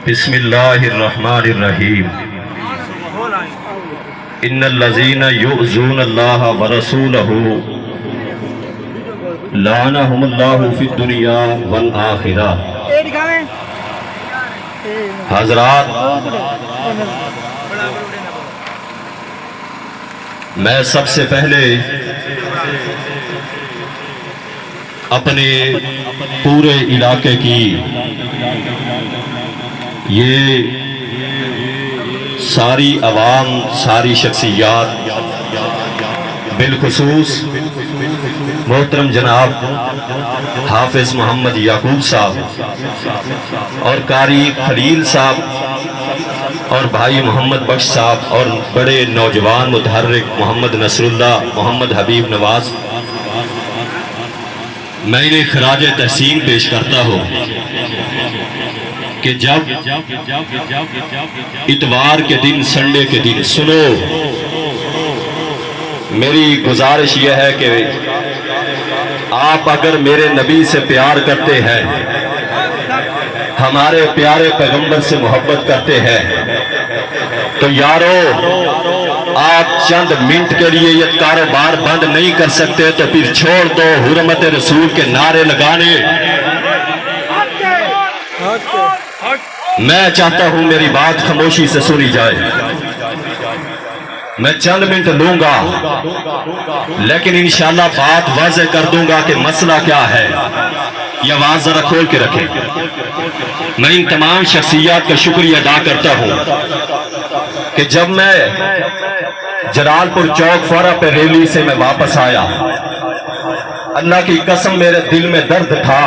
بسم اللہ الرحمن الرحیم ان الذین یؤذون اللہ ورسولہ لعنہم اللہ فی الدنیا والآخرہ۔ حضرات، میں سب سے پہلے اپنے پورے علاقے کی یہ ساری عوام، ساری شخصیات، بالخصوص محترم جناب حافظ محمد یعقوب صاحب اور قاری خلیل صاحب اور بھائی محمد بخش صاحب اور بڑے نوجوان متحرک محمد نصر اللہ، محمد حبیب نواز، میں انہیں خراج تحسین پیش کرتا ہوں کہ جب اتوار کے دن، سنڈے کے دن، سنو، میری گزارش یہ ہے کہ آپ اگر میرے نبی سے پیار کرتے ہیں، ہمارے پیارے پیغمبر سے محبت کرتے ہیں، تو یارو آپ چند منٹ کے لیے یہ کاروبار بند نہیں کر سکتے تو پھر چھوڑ دو حرمت رسول کے نعرے لگانے۔ میں چاہتا ہوں میری بات خاموشی سے سنی جائے۔ میں چند منٹ لوں گا لیکن انشاءاللہ بات واضح کر دوں گا کہ مسئلہ کیا ہے۔ یہ آواز ذرا کھول کے رکھیں۔ میں ان تمام شخصیات کا شکریہ ادا کرتا ہوں کہ جب میں جلال پور چوک فورا پہ ریلی سے میں واپس آیا، اللہ کی قسم میرے دل میں درد تھا،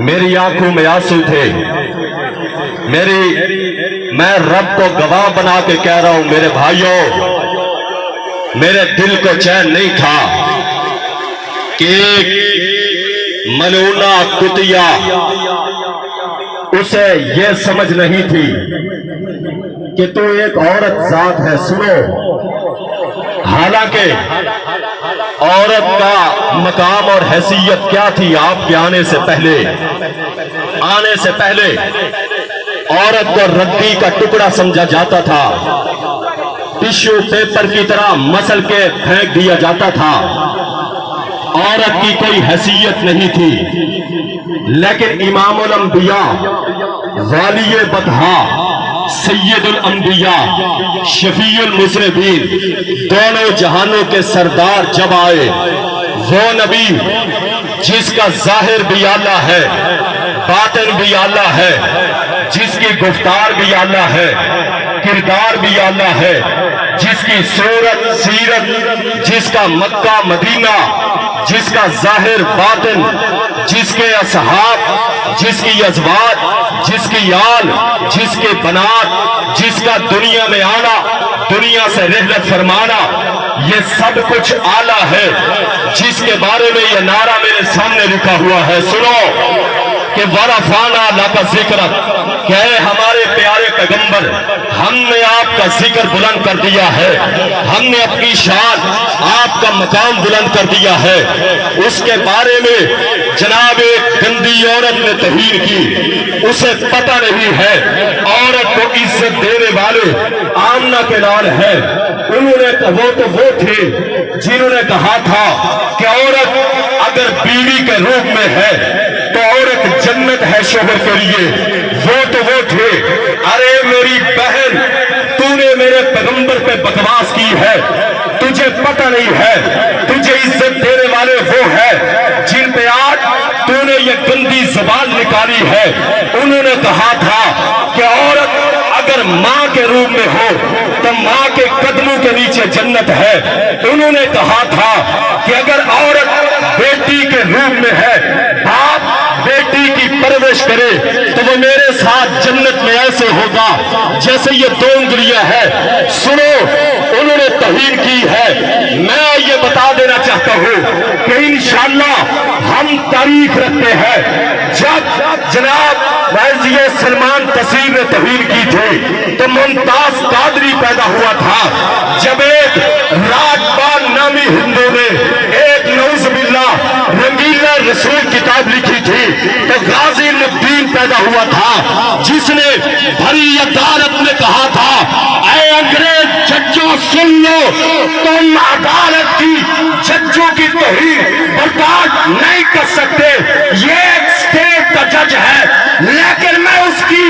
میری آنکھوں میں آنسو تھے، میں رب کو گواہ بنا کے کہہ رہا ہوں میرے بھائیوں، میرے دل کو چین نہیں تھا کہ ایک ملعونہ کتیا، اسے یہ سمجھ نہیں تھی کہ تو ایک عورت ذات ہے۔ سنو، حالانکہ عورت کا مقام اور حیثیت کیا تھی آپ کے آنے سے پہلے عورت کو ردی کا ٹکڑا سمجھا جاتا تھا، ٹشو پیپر کی طرح مسل کے پھینک دیا جاتا تھا، عورت کی کوئی حیثیت نہیں تھی۔ لیکن امام الانبیاء، والی بطحا، سید الانبیاء، شفیع المذنبین، دونوں جہانوں کے سردار جب آئے، وہ نبی جس کا ظاہر بھی اعلیٰ ہے، باطن بھی اعلیٰ ہے، جس کی گفتار بھی اعلیٰ ہے، کردار بھی اعلیٰ ہے، جس کی صورت، سیرت، جس کا مکہ مدینہ، جس کا ظاہر باطن، جس کے اصحاب، جس کی ازواج، جس کی آل، جس کے بنات، جس کا دنیا میں آنا، دنیا سے رحلت فرمانا، یہ سب کچھ اعلیٰ ہے، جس کے بارے میں یہ نعرہ میرے سامنے لکھا ہوا ہے۔ سنو کہ وَرَفَعْنَا لَكَ ذِكْرَكَ، کہ اے ہمارے پیارے پیغمبر، ہم نے آپ کا ذکر بلند کر دیا ہے، ہم نے اپنی شان، آپ کا مقام بلند کر دیا ہے۔ اس کے بارے میں جناب ایک گندی عورت نے توہین کی، اسے پتہ نہیں ہے عورت کو عزت دینے والے آمنہ کے لال ہے۔ انہوں نے وہ تھے جنہوں نے کہا تھا کہ عورت اگر بیوی کے روپ میں ہے تو عورت جنت ہے شوہر کے لیے۔ وہ تھے، ارے میری بہن، تو نے میرے پیغمبر پہ بکواس کی ہے، تجھے پتہ نہیں ہے، تجھے عزت دینے والے وہ ہے جن پہ آج تو نے یہ گندی زبان نکالی ہے۔ انہوں نے کہا تھا کہ عورت اگر ماں کے روپ میں ہو تو ماں کے قدموں کے نیچے جنت ہے۔ انہوں نے کہا تھا کہ اگر عورت بیٹی کے روپ میں ہے، باپ بیٹی کی پرورش کرے تو وہ میرے ساتھ جنت میں ایسے ہوگا جیسے یہ دو انگلیاں ہے۔ سنو، انہوں نے توہین کی ہے۔ میں یہ بتا دینا چاہتا ہوں کہ انشاءاللہ ہم تاریخ رکھتے ہیں، جب جناب سلمان تصویر نے توہین کی تھی تو ممتاز قادری پیدا ہوا تھا۔ جب ایک راجبان نامی ہندو نے ایک نعوذ باللہ رنگیلا رسول کتاب لکھی تھی تو غازی الدین پیدا پیدا ہوا تھا جس نے بھری عدالت میں کہا تھا اے انگریز ججوں سن لو، تم عدالت کی ججوں کی توہین برداشت نہیں کر سکتے، یہ ایک اسٹیٹ کا جج ہے لیکن میں اس کی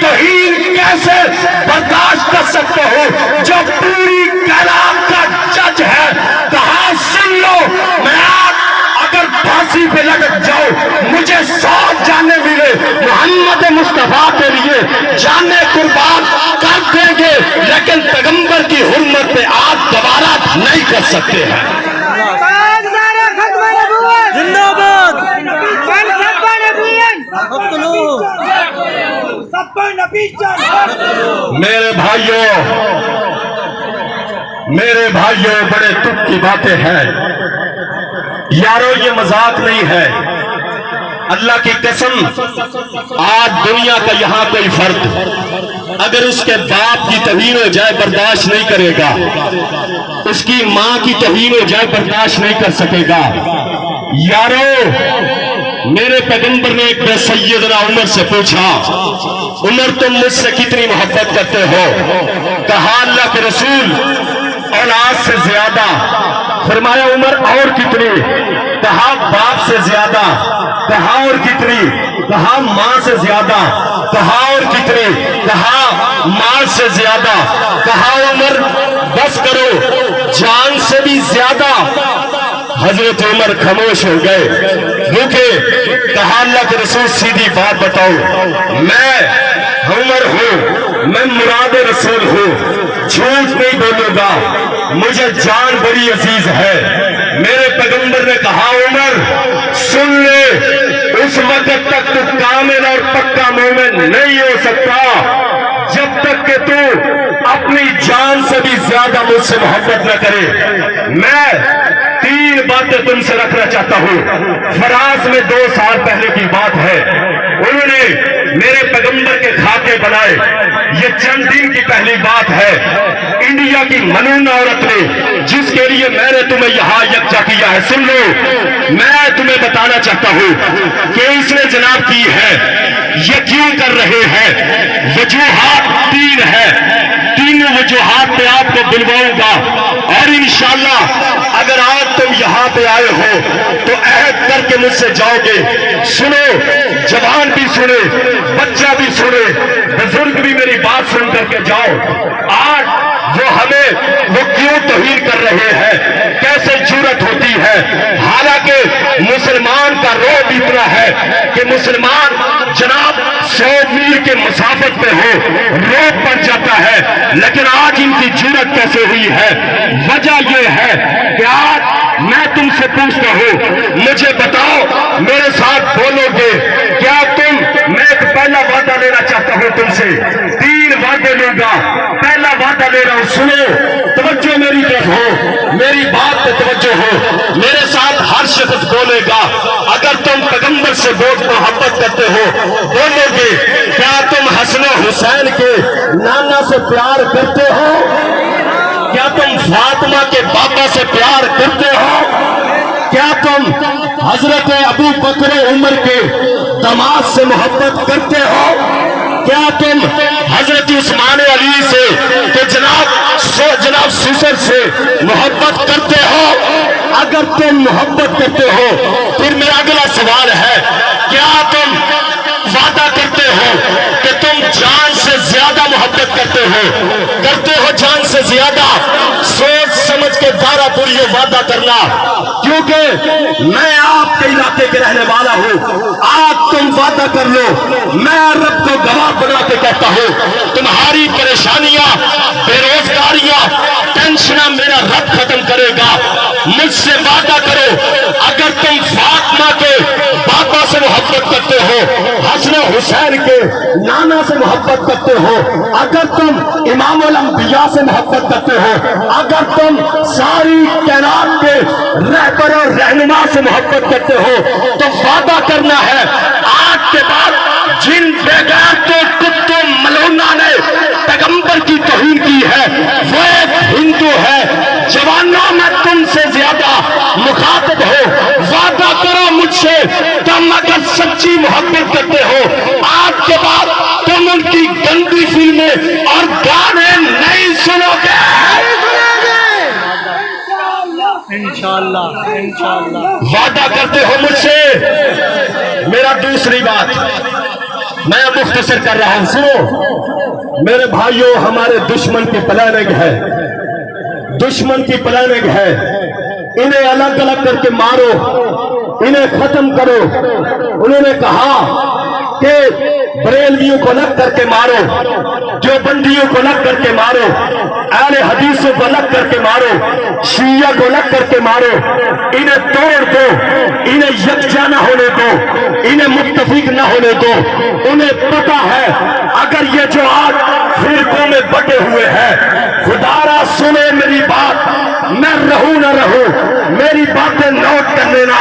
توہین کیسے برداشت کر سکتا ہوں جو پوری کائنات کا جج ہے؟ کہا سن لو، میں آج اگر پھانسی پہ لٹک جاؤں، مجھے 100 جانیں ملے، محمد مصطفیٰ کے لیے جانیں قربان کر دیں گے، لیکن پیغمبر کی حرمت پہ آج دوبارہ نہیں کر سکتے ہیں۔ میرے بھائیوں بڑے دکھ کی باتیں ہیں یارو، یہ مذاق نہیں ہے، اللہ کی قسم آج دنیا کا یہاں کوئی فرد اگر اس کے باپ کی توہین ہو جائے برداشت نہیں کرے گا، اس کی ماں کی توہین ہو جائے برداشت نہیں کر سکے گا۔ یارو میرے پیغمبر نے ایک بے سیدنا عمر سے پوچھا، عمر تم مجھ سے کتنی محبت کرتے ہو؟ کہا اللہ کے رسول اولاد سے زیادہ۔ فرمایا عمر اور کتنی؟ کہا باپ سے زیادہ۔ کہا اور کتنی؟ کہا ماں سے زیادہ۔ کہا اور کتنی؟ کہا مال سے زیادہ۔ کہا عمر بس کرو، جان سے بھی زیادہ۔ حضرت عمر خاموش ہو گئے، کیونکہ کہا اللہ کے رسول سیدھی بات بتاؤ، میں عمر ہوں، میں مراد رسول ہوں، جھوٹ نہیں بولوں گا، مجھے جان بڑی عزیز ہے۔ میرے پیغمبر نے کہا عمر سن لے، اس وقت تک تو کامل اور پکا مومن نہیں ہو سکتا جب تک کہ تو اپنی جان سے بھی زیادہ مجھ سے محبت نہ کرے۔ میں 3 باتیں تم سے رکھنا چاہتا ہوں، فراز میں 2 سال پہلے کی بات ہے، انہوں نے میرے پیغمبر کے خاکے بنائے، یہ چند دن کی پہلی بات ہے۔ انڈیا کی ملون عورت نے جس کے لیے میں نے تمہیں یہاں یکجا کیا ہے، سن لو، میں تمہیں بتانا چاہتا ہوں کہ اس نے جناب کی ہے، یہ کیوں کر رہے ہیں؟ وجوہات 3 ہے، 3 وجوہات پہ آپ کو بلواؤں گا، اور انشاءاللہ اگر آج تم یہاں پہ آئے ہو تو عہد کر کے مجھ سے جاؤ گے۔ سنو، جوان بھی سنے، بچہ بھی سنے، بزرگ بھی میری بات سن کر کے جاؤ۔ آج وہ کیوں توہین کر رہے ہیں، کیسے جرأت ہوتی ہے؟ حالانکہ مسلمان کا روب اتنا ہے کہ مسلمان جناب 100 میل کے مسافت پہ ہو روب پڑ جاتا ہے، لیکن آج ان کی جرأت کیسے ہوئی ہے؟ وجہ یہ ہے کہ آج میں تم سے پوچھتا ہوں، مجھے بتاؤ، میرے ساتھ بولو گے کیا تم؟ میں ایک پہلا وعدہ لینا چاہتا ہوں تم سے، 3 وعدے لوں گا۔ پہلا وعدہ لے رہا ہوں، سنو، توجہ میری طرف ہو، میری بات پہ توجہ ہو، میرے ساتھ ہر شخص بولے گا۔ اگر تم پیغمبر سے بہت محبت کرتے ہو بولو گے، کیا تم حسن و حسین کے نانا سے پیار کرتے ہو؟ کیا تم فاطمہ کے بابا سے پیار کرتے ہو؟ کیا تم حضرت ابو بکر عمر کے داماد سے محبت کرتے ہو؟ کیا تم حضرت عثمان علی سے تو جناب سسر سے محبت کرتے ہو؟ اگر تم محبت کرتے ہو پھر میرا اگلا سوال ہے، کیا تم وعدہ کرتے ہو کہ تم جان سے زیادہ محبت کرتے ہو جان سے زیادہ؟ سوچ سمجھ کے دارا پور یہ وعدہ کرنا، کیونکہ میں آپ کے علاقے کے رہنے والا ہوں۔ آج تم وعدہ کر لو، میں رب کو گواہ بنا کے کہتا ہوں، تمہاری پریشانیاں، بے روزگاریاں، ٹینشناں میرا رب ختم کرے گا۔ مجھ سے وعدہ کرو، اگر تم فاطمہ کے بابا سے محبت کرتے ہو، حسن حسین کے نانا سے محبت کرتے ہو، اگر تم امام الانبیاء سے محبت کرتے ہو، اگر تم ساری کائنات کے رہبر اور رہنما سے محبت کرتے ہو، تو وعدہ کرنا ہے آج کے بعد جن بےغیرتوں کتوں ملونا نے پیغمبر کی توہین کی ہے وہ ایک ہندو ہے۔ جوانوں میں تم سے زیادہ مخاطب ہو، وعدہ کرو مجھ سے، تم اگر سچی محبت کرتے ہو، آج وعدہ کرتے ہو مجھ سے؟ میرا دوسری بات میں مختصر کر رہا ہوں، سنو میرے بھائیوں، ہمارے دشمن کی پلاننگ ہے، دشمن کی پلاننگ ہے، انہیں الگ الگ کر کے مارو، انہیں ختم کرو۔ انہوں نے کہا کہ بریلویوں کو الگ کر کے مارو، دیوبندیوں کو الگ کر کے مارو، اہل حدیثوں کو الگ کر کے مارو، شیعہ کو الگ کر کے مارو، انہیں توڑ دو، انہیں یکجا نہ ہونے دو، انہیں متفق نہ ہونے دو۔ انہیں پتا ہے اگر یہ جو آج فرقوں میں بٹے ہوئے ہیں، خدا را سنے میری بات، میں رہوں نہ رہوں، میری باتیں نوٹ کر لینا،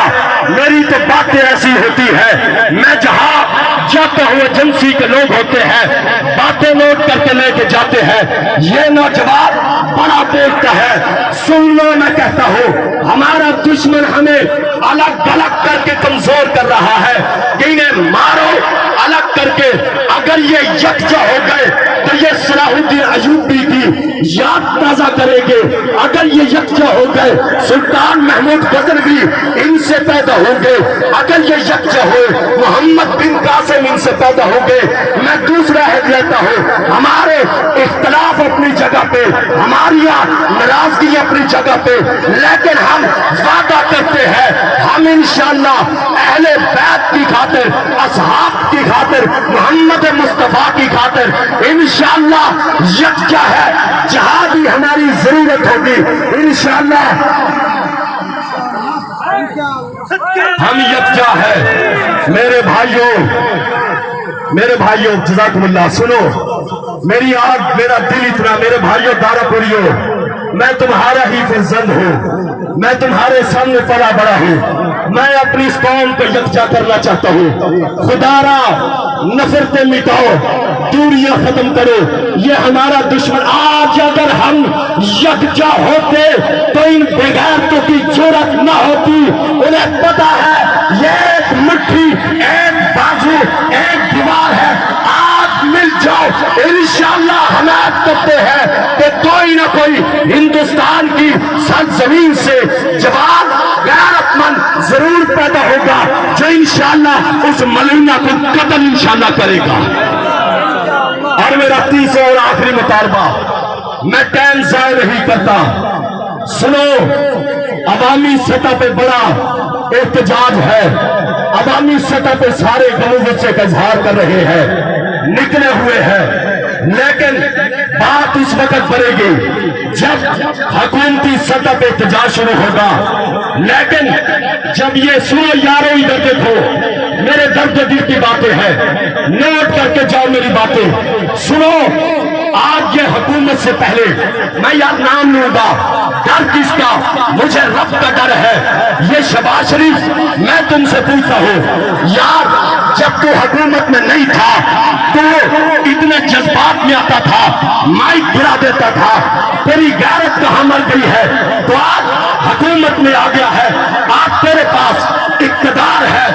میری تو باتیں ایسی ہوتی ہے، میں جہاں جاتا ہوں ایجنسی کے لوگ ہوتے ہیں، باتیں نوٹ کر کے لے کے جاتے ہیں۔ یہ نوجوان بڑا بولتا ہے، سن لو میں کہتا ہوں، ہمارا دشمن ہمیں الگ الگ کر کے کمزور کر رہا ہے کہ انہیں مارو الگ کر کے۔ اگر یہ یکجا ہو گئے تو یہ صلاح الدین ایوبی کی یاد تازہ کریں گے، اگر یہ یکجا ہو گئے سلطان محمود غزنوی ان سے پیدا ہوں گے، اگر یہ یکجا ہوئے محمد بن قاسم ان سے پیدا ہوں گے۔ میں دوسرا عہد لیتا ہوں، ہمارے اختلاف اپنی جگہ پہ، ہماری ناراضگی اپنی جگہ پہ، لیکن ہم وعدہ کرتے ہیں ہم انشاءاللہ اہل بیت کی خاطر، اصحاب کی خاطر، محمد مصطفیٰ کی خاطر انشاءاللہ یکجا ہے۔ جہاں بھی ہماری ضرورت ہوگی انشاءاللہ ہم یکجا ہے۔ میرے بھائیوں جزاکم اللہ، سنو میری آگ میرا دل اتنا، میرے بھائیوں دارا پوریو، میں تمہارا ہی فرزند ہوں، میں تمہارے سامنے پلا بڑا ہوں، میں اپنی اس قوم کو یکجا کرنا چاہتا ہوں۔ خدا را نفرتیں مٹاؤ، دوریاں ختم کرو، یہ ہمارا دشمن۔ آج اگر ہم یکجا ہوتے تو ان بغیرتوں کی جرأت نہ ہوتی۔ انہیں پتا ہے یہ ایک مٹھی، ایک بازو، ایک دیوار ہے، آج مل جاؤ انشاءاللہ ہم عہد کرتے ہیں کہ کوئی نہ کوئی ہندوستان کی سرزمین سے جوان غیرت مند ضرور پیدا ہوگا جو انشاءاللہ اس ملینہ کو قتل انشاءاللہ کرے گا۔ اور میرا تیسرا اور آخری مطالبہ، میں ٹائم ضائع نہیں کرتا، سنو عوامی سطح پہ بڑا احتجاج ہے، عوامی سطح پہ سارے غصے کا اظہار کر رہے ہیں، نکلے ہوئے ہیں، لیکن بات اس وقت بڑھے گی جب حکومتی سطح پہ احتجاج شروع ہوگا۔ لیکن جب یہ سنو یارو ادھر دیکھو، میرے درد دل کی باتیں ہیں، نوٹ کر کے جاؤ میری باتیں، سنو۔ آج یہ حکومت سے پہلے میں یار نام لوں گا، ڈر کس کا؟ مجھے رب کا ڈر ہے۔ یہ شہباز شریف، میں تم سے پوچھتا ہوں یار، جب تو حکومت میں نہیں تھا تو اتنے جذبات میں آتا تھا، مائک گرا دیتا تھا، تیری غیرت کہاں مر گئی ہے؟ تو آج حکومت میں آ گیا ہے، آج تیرے پاس اقتدار ہے،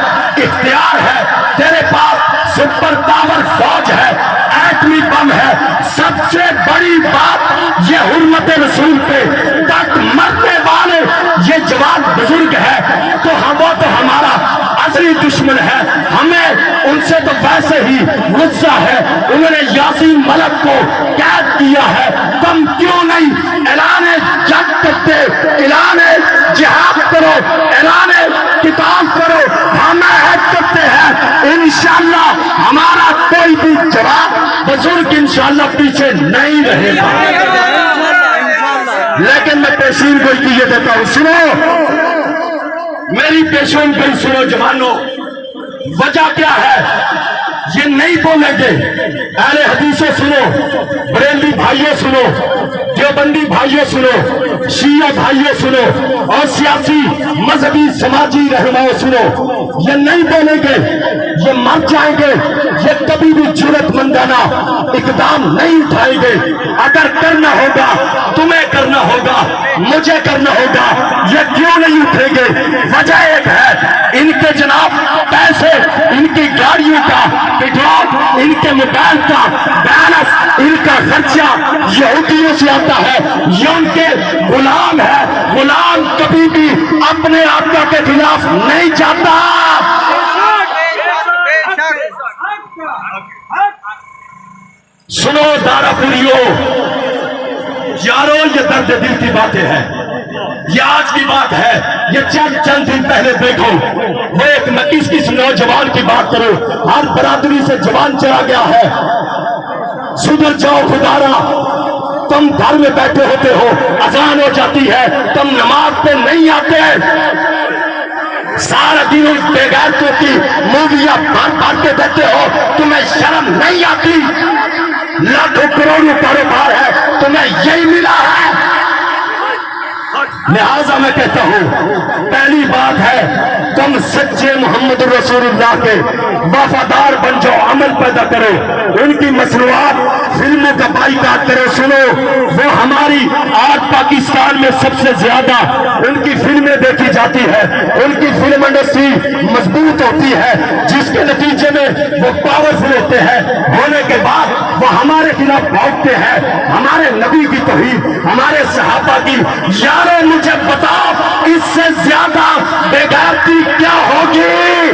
اختیار ہے، تیرے پاس سپر پاور فوج ہے، ایٹمی بم ہے، سب سے بڑی بات یہ حرمت رسول پہ تک مرنے والے یہ جوان بزرگ ہے، تو وہ تو ہمارا اصلی دشمن ہے، ہمیں ان سے تو ویسے ہی غصہ ہے، انہوں نے یاسین ملک کو قید کیا ہے، تم کیوں نہیں اعلان جنگ کرتے؟ اعلان جہاد کرو، اعلان کتاب کرو، ہم عہد کرتے ہیں انشاءاللہ ہمارا کوئی بھی جوان بزرگ انشاءاللہ پیچھے نہیں رہے گا۔ لیکن میں پیشین گوئی کی یہ دیتا ہوں، سنو میری پیشین گوئی سنو جوانوں، وجہ کیا ہے؟ یہ نہیں بولیں گے، اہل حدیثوں سنو، بریلوی بھائیوں سنو، دیوبندی بھائیوں سنو، شیعہ بھائیوں سنو، اور سیاسی مذہبی سماجی رہنماؤں سنو، یہ نہیں بولیں گے، یہ مر جائیں گے، یہ کبھی بھی جرأت مندانہ اقدام نہیں اٹھائیں گے۔ اگر کرنا ہوگا تمہیں کرنا ہوگا، مجھے کرنا ہوگا، یہ کیوں نہیں اٹھیں گے؟ وجہ ایک ہے، ان کے جناب پیسے، ان کی گاڑیوں کا پیٹرول، ان کے موبائل کا بیلنس، ان کا خرچہ یہودیوں سے آتا ہے، یہ ان کے غلام ہے، غلام کبھی بھی اپنے آقا کے خلاف نہیں جاتا. سنو دارا پوریو یارو، یہ درد دل کی باتیں ہیں، یہ آج کی بات ہے، یہ چند دن پہلے دیکھو وہ ایک 21 نوجوان کی بات کرو، ہر برادری سے جوان چلا گیا ہے. سدھر جاؤ خدارا، تم گھر میں بیٹھے ہوتے ہو، اذان ہو جاتی ہے، تم نماز پہ نہیں آتے، سارا دن ان بے غیرتوں کی موویاں بھر کے دیتے ہو، تمہیں شرم نہیں آتی؟ لاکھوں کروڑوں کاروبار ہے، تمہیں یہی ملا ہے. لہذا میں کہتا ہوں پہلی بات ہے تم سچے محمد رسول اللہ کے وفادار بن جاؤ، عمل پیدا کرو، ان کی مصنوعات فلموں کا بائیکاٹ کرو. سنو وہ ہماری آج پاکستان میں سب سے زیادہ ان کی فلمیں دیکھی جاتی ہے، ان کی فلم انڈسٹری مضبوط ہوتی ہے، جس کے نتیجے میں وہ پاورفل ہوتے ہیں، ہونے کے بعد وہ ہمارے خلاف بھاگتے ہیں، ہمارے نبی کی توہین، ہمارے صحابہ کی. یارو مجھے بتاؤ اس سے زیادہ بے غیرتی کیا ہوگی؟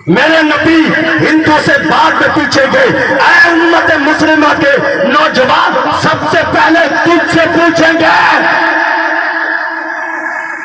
میرے نبی ہندو سے بعد میں پوچھیں گے، اے امت مسلمہ کے نوجوان سب سے پہلے تجھ سے پوچھیں گے.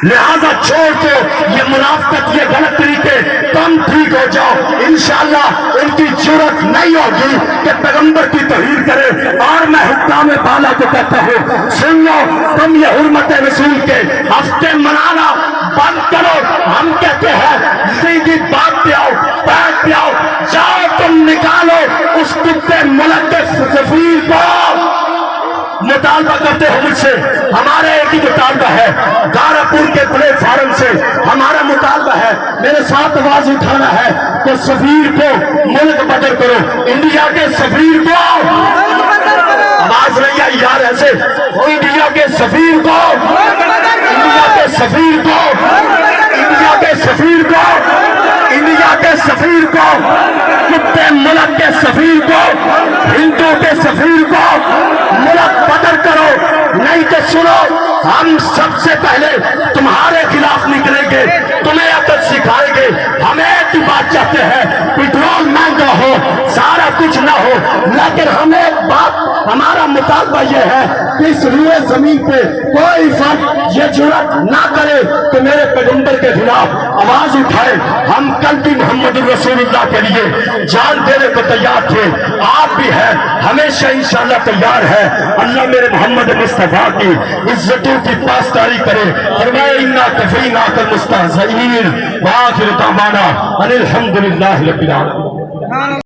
لہذا چھوڑ دو یہ منافقت، یہ غلط طریقے، تم ٹھیک ہو جاؤ. انشاءاللہ ان کی جرأت نہیں ہوگی کہ پیغمبر کی توہین کرے. اور میں حکام بالا کو کہتا ہوں سن لو، تم یہ حرمت رسول کے ہفتے منانا بند کرو. ہم کہتے ہیں سیدھی بات پہ آؤ، بیٹھ پہ آؤ، جاؤ تم نکالو اس کتے ملک کے سفیر کو. مطالبہ کرتے ہو مجھ سے، ہمارا ایک ہی مطالبہ ہے، دارا پور کے پلیٹ فارم سے ہمارا مطالبہ ہے، میرے ساتھ آواز اٹھانا ہے کہ سفیر کو ملک بدر کرو، انڈیا کے سفیر کو. آواز نہیں آئی یار ایسے، انڈیا کے سفیر کو، انڈیا کے سفیر کو، انڈیا کے سفیر کو، انڈیا کے سفیر کو، کتے ملک کے سفیر کو، ہندو کے سفیر کو ملک بدر کرو. نہیں تو سنو ہم سب سے پہلے تمہارے خلاف نکلیں گے، تمہیں عقل سکھائیں گے. ہم ایک ہی بات چاہتے ہیں، پیٹرول مہنگا ہو، سارا کچھ نہ ہو، لیکن ہمیں ایک بات، ہمارا مطالبہ یہ ہے کہ اس روئے زمین پہ کوئی فرد یہ جرأت نہ کرے کہ میرے پیغمبر کے خلاف آواز اٹھائے. ہم کل بھی محمد رسول اللہ کے لیے جان دینے کو تیار تھے، آپ بھی ہیں، ہمیشہ انشاءاللہ تیار ہے. اللہ میرے محمد مصطفیٰ کی عزتوں کی پاسداری کرے. فرمائے انا کفیناک المستہزئین وآخر دعوانا ان الحمدللہ رب العالمین.